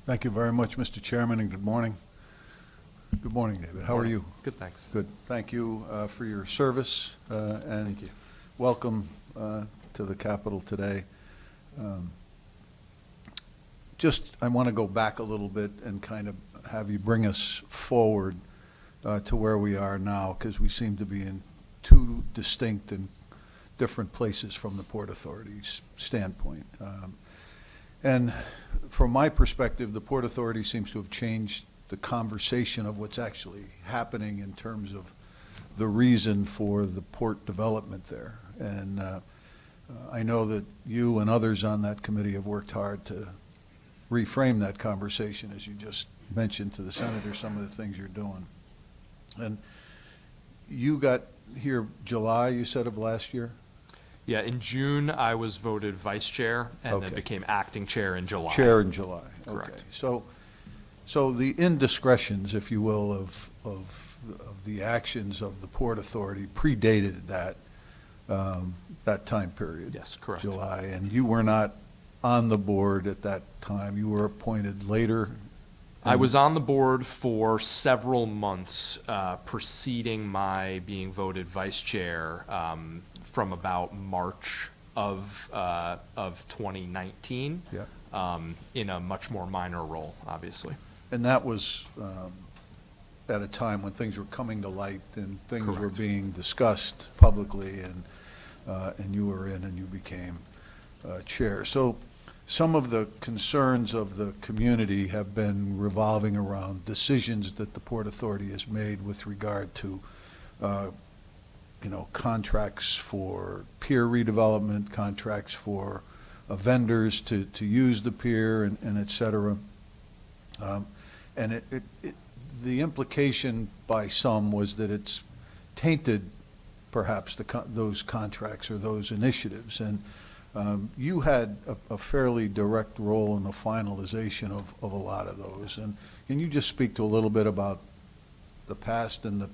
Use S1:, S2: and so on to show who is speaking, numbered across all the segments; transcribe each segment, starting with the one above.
S1: Thank you very much, Mr. Chairman, and good morning. Good morning, David. How are you?
S2: Good, thanks.
S1: Good. Thank you for your service and
S2: Thank you.
S1: welcome to the Capitol today. I want to go back a little bit and kind of have you bring us forward to where we are now, because we seem to be in two distinct and different places from the Port Authority's standpoint. And from my perspective, the Port Authority seems to have changed the conversation of what's actually happening in terms of the reason for the port development there. And I know that you and others on that committee have worked hard to reframe that conversation, as you just mentioned to the Senator, some of the things you're doing. And you got here July, you said, of last year?
S2: Yeah, in June, I was voted vice chair and then
S1: Okay.
S2: became acting chair in July.
S1: Chair in July.
S2: Correct.
S1: Okay. So the indiscretions, if you will, of the actions of the Port Authority predated that time period.
S2: Yes, correct.
S1: July, and you were not on the board at that time. You were appointed later.
S2: I was on the board for several months preceding my being voted vice chair from about March of 2019.
S1: Yeah.
S2: In a much more minor role, obviously.
S1: And that was at a time when things were coming to light and things were
S2: Correct.
S1: being discussed publicly, and you were in and you became chair. So some of the concerns of the community have been revolving around decisions that the Port Authority has made with regard to contracts for pier redevelopment, contracts for vendors to use the pier, and et cetera. And the implication by some was that it's tainted perhaps those contracts or those initiatives. And you had a fairly direct role in the finalization of a lot of those. And can you just speak to a little bit about the past and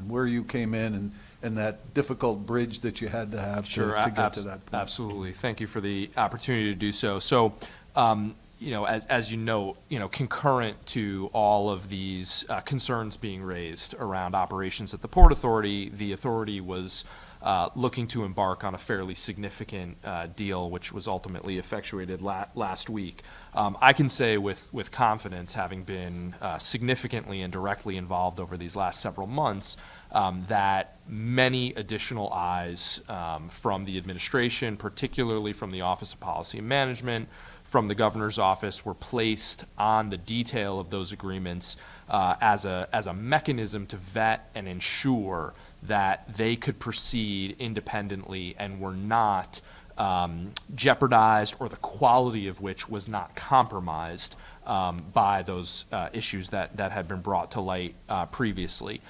S1: where you came in and that difficult bridge that you had to have to get to that point?
S2: Absolutely. Thank you for the opportunity to do so. So, as you know, concurrent to all of these concerns being raised around operations at the Port Authority, the authority was looking to embark on a fairly significant deal, which was ultimately effectuated last week. I can say with confidence, having been significantly and directly involved over these last several months, that many additional eyes from the administration, particularly from the Office of Policy and Management, from the governor's office, were placed on the detail of those agreements as a mechanism to vet and ensure that they could proceed independently and were not jeopardized, or the quality of which was not compromised by those issues that had been brought to light previously.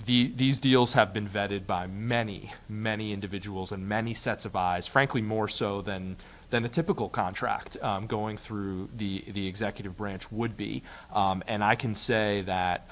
S2: These deals have been vetted by many individuals and many sets of eyes, frankly more so than a typical contract going through the executive branch would be. And I can say that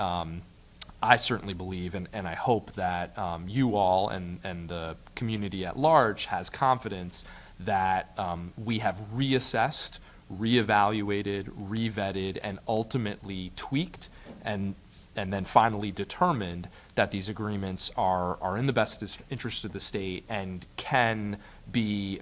S2: I certainly believe, and I hope that you all and the community at large has confidence that we have reassessed, reevaluated, revetted, and ultimately tweaked and then finally determined that these agreements are in the best interest of the state and can be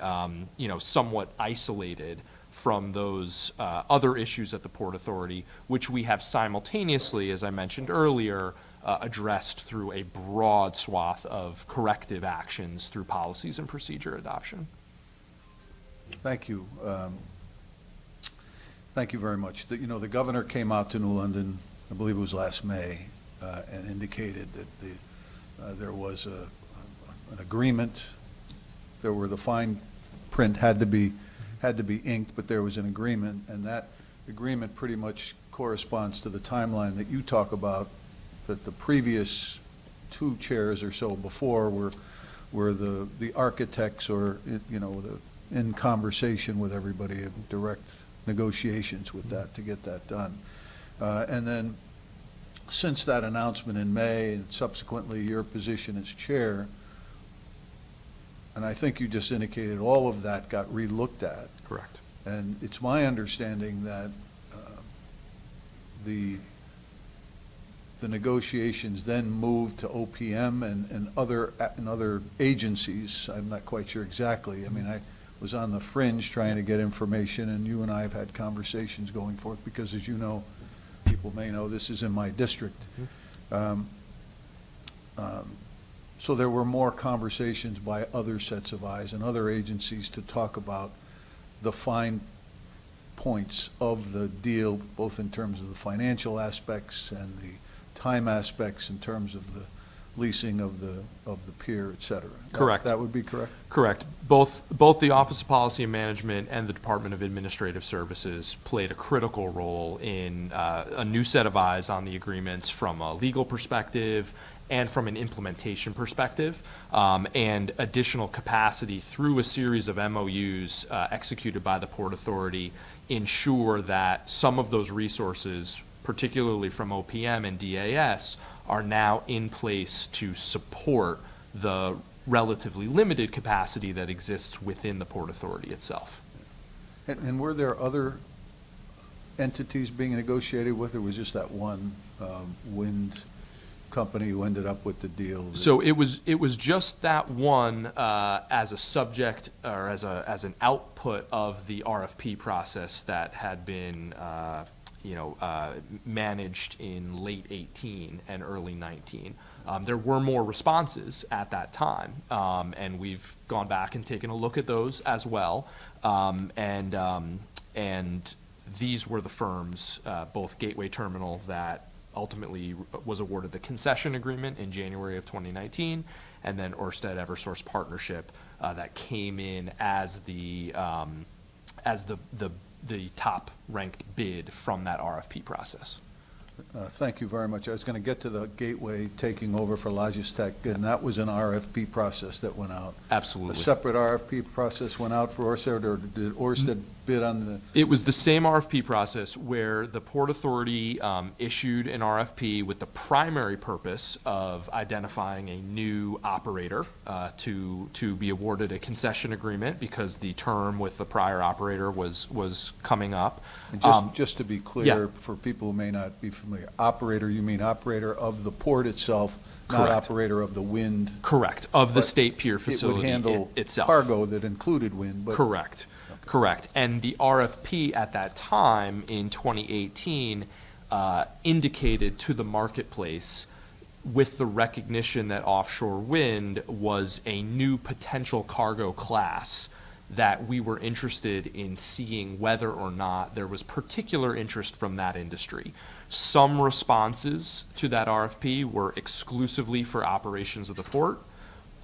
S2: somewhat isolated from those other issues at the Port Authority, which we have simultaneously, as I mentioned earlier, addressed through a broad swath of corrective actions through policies and procedure adoption.
S1: Thank you. Thank you very much. The governor came out to New London, I believe it was last May, and indicated that there was an agreement. There were the fine print had to be inked, but there was an agreement, and that agreement pretty much corresponds to the timeline that you talk about, that the previous two chairs or so before were the architects, or in conversation with everybody, in direct negotiations with that to get that done. And then since that announcement in May and subsequently your position as chair, and I think you just indicated all of that got re-looked at.
S2: Correct.
S1: And it's my understanding that the negotiations then moved to OPM and other agencies. I'm not quite sure exactly. I mean, I was on the fringe trying to get information, and you and I have had conversations going forth, because as you know, people may know, this is in my district. So there were more conversations by other sets of eyes and other agencies to talk about the fine points of the deal, both in terms of the financial aspects and the time aspects in terms of the leasing of the pier, et cetera.
S2: Correct.
S1: That would be correct?
S2: Correct. Both the Office of Policy and Management and the Department of Administrative Services played a critical role in a new set of eyes on the agreements from a legal perspective and from an implementation perspective, and additional capacity through a series of MOUs executed by the Port Authority ensure that some of those resources, particularly from OPM and DAS, are now in place to support the relatively limited capacity that exists within the Port Authority itself.
S1: And were there other entities being negotiated with, or was just that one wind company who ended up with the deal?
S2: So it was just that one as a subject, or as an output of the RFP process that had been managed in late 18 and early 19. There were more responses at that time, and we've gone back and taken a look at those as well. And these were the firms, both Gateway Terminal, that ultimately was awarded the concession agreement in January of 2019, and then Ørsted Eversource partnership that came in as the top ranked bid from that RFP process.
S1: Thank you very much. I was going to get to the Gateway taking over for Logistech, and that was an RFP process that went out.
S2: Absolutely.
S1: A separate RFP process went out for Ørsted, or did Ørsted bid on the?
S2: It was the same RFP process where the Port Authority issued an RFP with the primary purpose of identifying a new operator to be awarded a concession agreement, because the term with the prior operator was coming up.
S1: And just to be clear,
S2: yeah.
S1: for people who may not be familiar, operator, you mean operator of the port itself, not
S2: Correct.
S1: operator of the wind?
S2: Correct, of the
S1: But
S2: state pier facility
S1: It would handle
S2: itself.
S1: cargo that included wind, but.
S2: Correct.
S1: Okay.
S2: Correct. And the RFP at that time in 2018 indicated to the marketplace, with the recognition that offshore wind was a new potential cargo class, that we were interested in seeing whether or not there was particular interest from that industry. Some responses to that RFP were exclusively for operations of the port.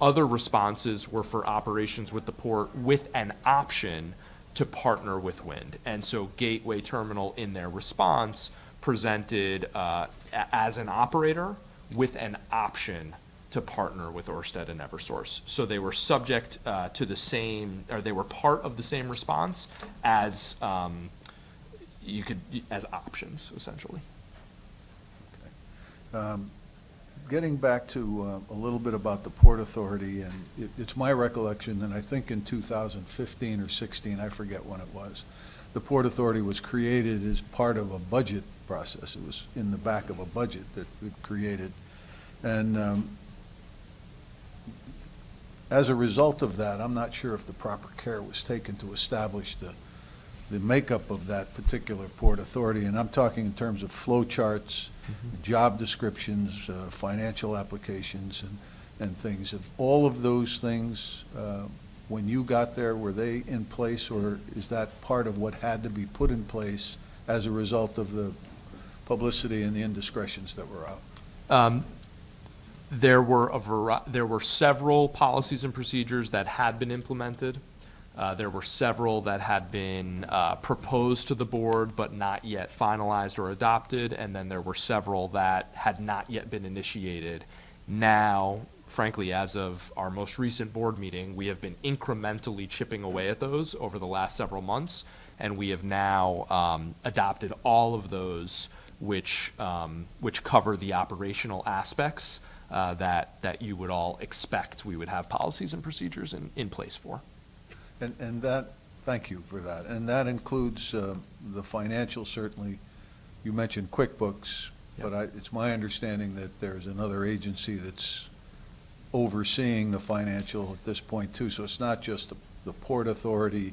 S2: Other responses were for operations with the port with an option to partner with wind. And so Gateway Terminal, in their response, presented as an operator with an option to partner with Ørsted and Eversource. So they were subject to the same, or they were part of the same response as as options, essentially.
S1: Okay. Getting back to a little bit about the Port Authority, and it's my recollection that I think in 2015 or 16, I forget when it was, the Port Authority was created as part of a budget process. It was in the back of a budget that we created. And as a result of that, I'm not sure if the proper care was taken to establish the makeup of that particular Port Authority, and I'm talking in terms of flow charts, job descriptions, financial applications, and things. Of all of those things, when you got there, were they in place, or is that part of what had to be put in place as a result of the publicity and the indiscretions that were out?
S2: There were several policies and procedures that had been implemented. There were several that had been proposed to the board but not yet finalized or adopted, and then there were several that had not yet been initiated. Now, frankly, as of our most recent board meeting, we have been incrementally chipping away at those over the last several months, and we have now adopted all of those which cover the operational aspects that you would all expect we would have policies and procedures in place for.
S1: And that, thank you for that. And that includes the financial, certainly, you mentioned QuickBooks,
S2: Yep.
S1: but it's my understanding that there's another agency that's overseeing the financial at this point too. So it's not just the Port Authority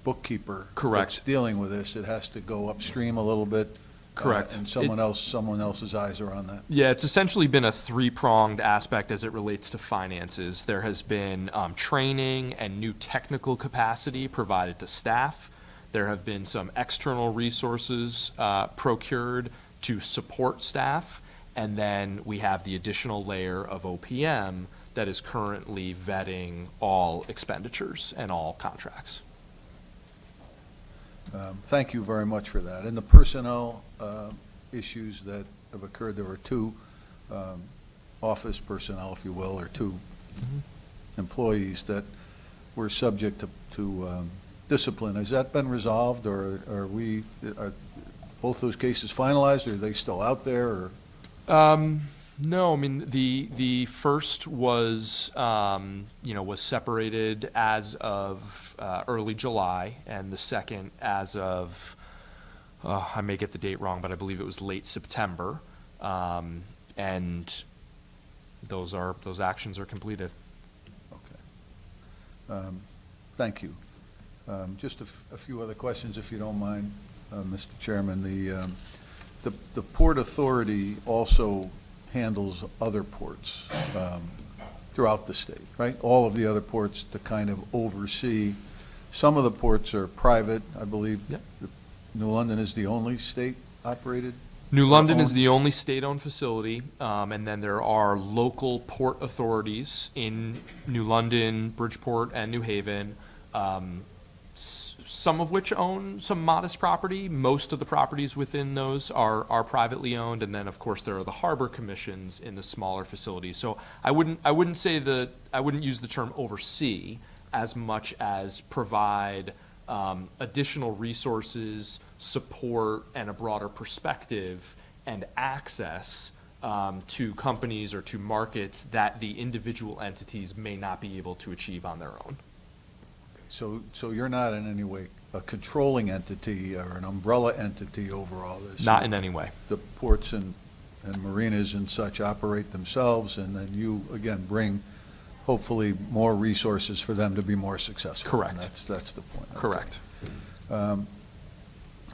S1: bookkeeper
S2: Correct.
S1: that's dealing with this. It has to go upstream a little bit.
S2: Correct.
S1: And someone else's eyes are on that.
S2: Yeah, it's essentially been a three-pronged aspect as it relates to finances. There has been training and new technical capacity provided to staff. There have been some external resources procured to support staff. And then we have the additional layer of OPM that is currently vetting all expenditures and all contracts.
S1: Thank you very much for that. And the personnel issues that have occurred, there were two office personnel, if you will, or two employees that were subject to discipline. Has that been resolved, or are both those cases finalized, or are they still out there, or?
S2: No, I mean, the first was, was separated as of early July, and the second as of, I may get the date wrong, but I believe it was late September. And those actions are completed.
S1: Okay. Thank you. Just a few other questions, if you don't mind, Mr. Chairman. The Port Authority also handles other ports throughout the state, right? All of the other ports to kind of oversee. Some of the ports are private, I believe.
S2: Yep.
S1: New London is the only state-operated?
S2: New London is
S1: owned?
S2: the only state-owned facility, and then there are local port authorities in New London, Bridgeport, and New Haven, some of which own some modest property. Most of the properties within those are privately owned, and then of course there are the harbor commissions in the smaller facilities. So I wouldn't use the term oversee as much as provide additional resources, support, and a broader perspective and access to companies or to markets that the individual entities may not be able to achieve on their own.
S1: So you're not in any way a controlling entity or an umbrella entity over all this?
S2: Not in any way.
S1: The ports and marinas and such operate themselves, and then you, again, bring hopefully more resources for them to be more successful.
S2: Correct.
S1: And that's the point. Okay.
S2: Correct.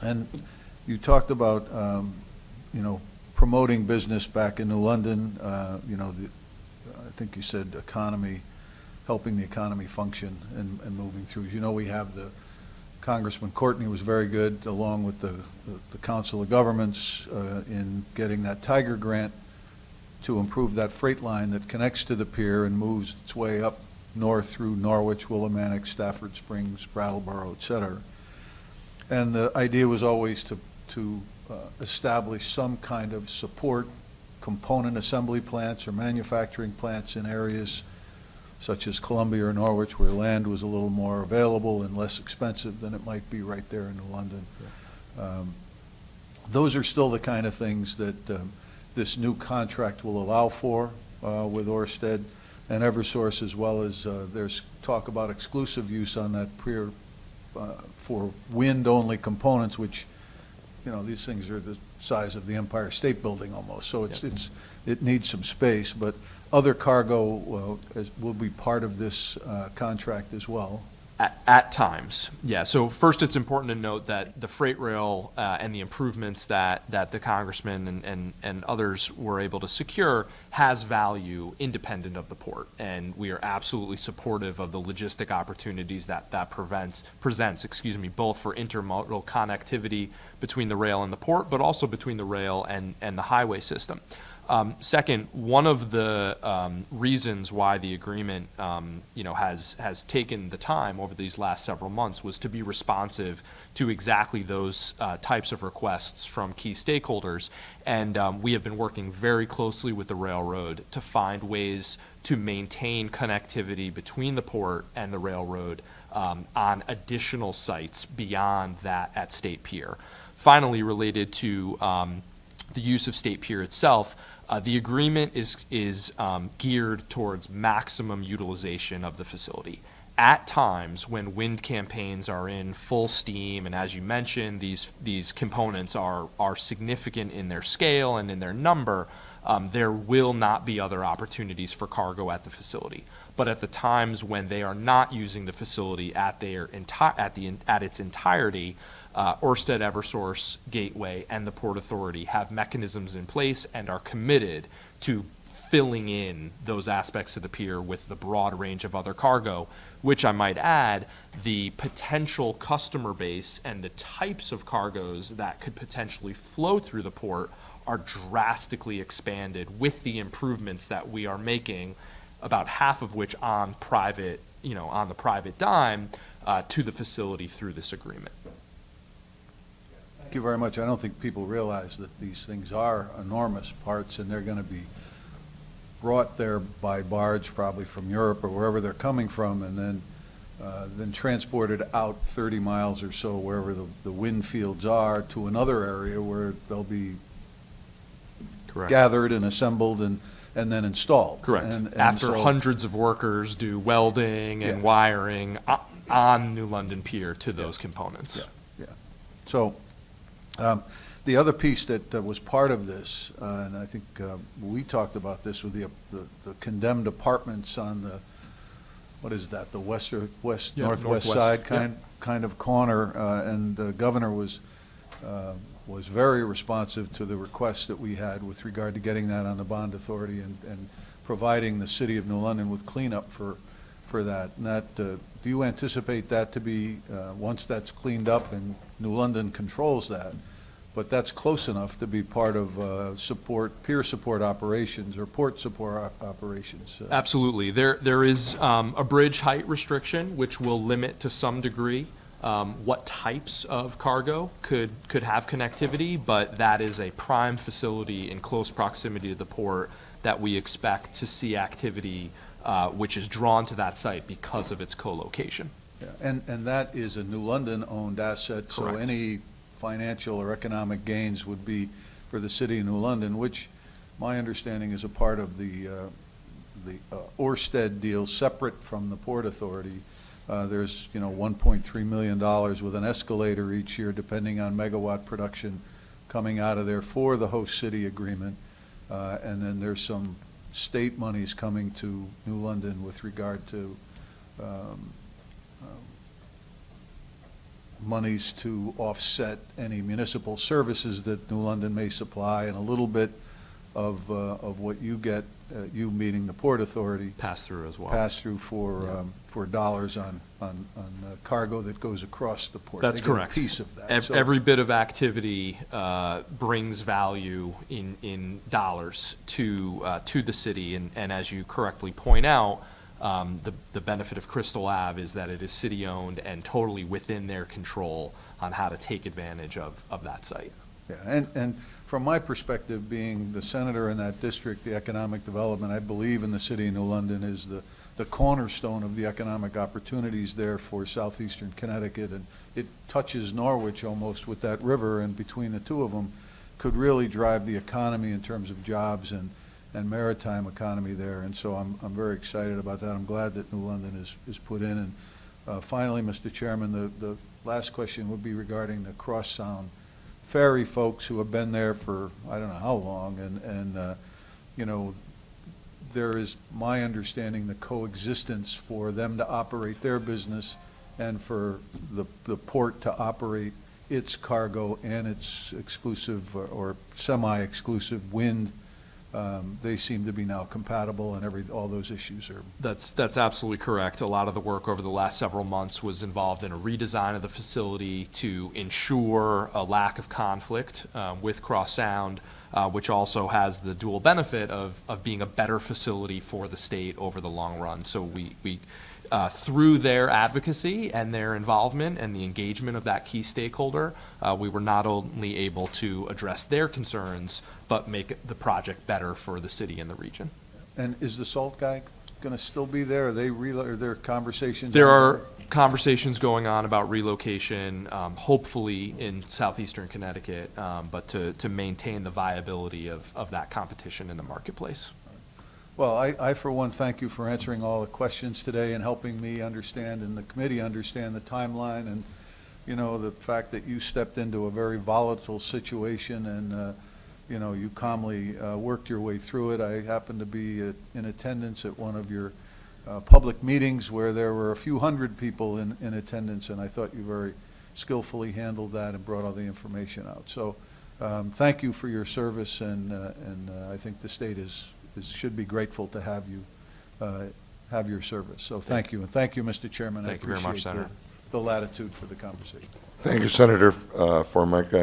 S1: And you talked about, promoting business back in New London, I think you said economy, helping the economy function and moving through. As you know, we have Congressman Courtney was very good, along with the Council of Governments, in getting that Tiger grant to improve that freight line that connects to the pier and moves its way up north through Norwich, Willimantic, Stafford Springs, Brattleboro, et cetera. And the idea was always to establish some kind of support component assembly plants or manufacturing plants in areas such as Columbia or Norwich, where land was a little more available and less expensive than it might be right there in New London. Yeah. Those are still the kind of things that this new contract will allow for with Ørsted and Eversource, as well as there's talk about exclusive use on that pier for wind-only components, which, these things are the size of the Empire State Building almost. So it needs some space, but other cargo will be part of this contract as well.
S2: At times, yeah. So first, it's important to note that the freight rail and the improvements that the congressman and others were able to secure has value independent of the port, and we are absolutely supportive of the logistic opportunities that presents, both for intermodal connectivity between the rail and the port, but also between the rail and the highway system. Second, one of the reasons why the agreement, has taken the time over these last several months was to be responsive to exactly those types of requests from key stakeholders. And we have been working very closely with the railroad to find ways to maintain connectivity between the port and the railroad on additional sites beyond that at State Pier. Finally, related to the use of State Pier itself, the agreement is geared towards maximum utilization of the facility. At times when wind campaigns are in full steam, and as you mentioned, these components are significant in their scale and in their number, there will not be other opportunities for cargo at the facility. But at the times when they are not using the facility at its entirety, Ørsted, Eversource, Gateway, and the Port Authority have mechanisms in place and are committed to filling in those aspects of the pier with the broad range of other cargo, which I might add, the potential customer base and the types of cargoes that could potentially flow through the port are drastically expanded with the improvements that we are making, about half of which on the private dime, to the facility through this agreement.
S1: Thank you very much. I don't think people realize that these things are enormous parts, and they're going to be brought there by barge, probably from Europe or wherever they're coming from, and then transported out 30 miles or so, wherever the wind fields are, to another area where they'll be
S2: Correct.
S1: gathered and assembled and then installed.
S2: Correct.
S1: And
S2: After
S1: so,
S2: hundreds of workers do welding and
S1: Yeah.
S2: wiring on New London Pier to those components.
S1: Yeah. So the other piece that was part of this, and I think we talked about this with the condemned apartments on the, what is that, the northwest
S2: northwest,
S1: side
S2: yeah.
S1: kind of corner, and the governor was very responsive to the requests that we had with regard to getting that on the bond authority and providing the city of New London with cleanup for that. And that, do you anticipate that to be, once that's cleaned up and New London controls that, but that's close enough to be part of peer support operations or port support operations?
S2: Absolutely. There is a bridge height restriction, which will limit to some degree what types of cargo could have connectivity, but that is a prime facility in close proximity to the port that we expect to see activity which is drawn to that site because of its co-location.
S1: Yeah. And that is a New London-owned asset, so
S2: Correct.
S1: any financial or economic gains would be for the city of New London, which my understanding is a part of the Ørsted deal, separate from the Port Authority. There's, $1.3 million with an escalator each year, depending on megawatt production coming out of there for the host city agreement. And then there's some state monies coming to New London with regard to monies to offset any municipal services that New London may supply, and a little bit of what you get, you meaning the Port Authority,
S2: Pass through as well.
S1: pass through for dollars on cargo that goes across the port.
S2: That's
S1: They get a
S2: correct.
S1: piece of that. So-
S2: Every bit of activity brings value in dollars to the city, and as you correctly point out, the benefit of Crystal Ave is that it is city-owned and totally within their control on how to take advantage of that site.
S1: Yeah, and from my perspective, being the senator in that district, the economic development, I believe in the city of New London is the cornerstone of the economic opportunities there for southeastern Connecticut, and it touches Norwich almost with that river, and between the two of them could really drive the economy in terms of jobs and maritime economy there, and so I'm very excited about that. I'm glad that New London is put in. And finally, Mr. Chairman, the last question would be regarding the Cross Sound ferry folks who have been there for I don't know how long, and there is, my understanding, the coexistence for them to operate their business and for the port to operate its cargo and its exclusive or semi-exclusive wind. They seem to be now compatible, and all those issues are.
S2: That's absolutely correct. A lot of the work over the last several months was involved in a redesign of the facility to ensure a lack of conflict with Cross Sound, which also has the dual benefit of being a better facility for the state over the long run. So we through their advocacy and their involvement and the engagement of that key stakeholder, we were not only able to address their concerns, but make the project better for the city and the region.
S1: And is the salt guy going to still be there? Are there conversations?
S2: There are conversations going on about relocation, hopefully in southeastern Connecticut, but to maintain the viability of that competition in the marketplace.
S1: Well, I, for one, thank you for answering all the questions today and helping me understand and the committee understand the timeline and, you know, the fact that you stepped into a very volatile situation and, you know, you calmly worked your way through it. I happened to be in attendance at one of your public meetings where there were a few hundred people in attendance, and I thought you very skillfully handled that and brought all the information out. So thank you for your service, and I think the state should be grateful to have you have your service. So thank you, and thank you, Mr. Chairman.
S2: Thank you very much,
S1: I appreciate
S2: Senator.
S1: the latitude for the conversation.
S3: Thank you, Senator Formica.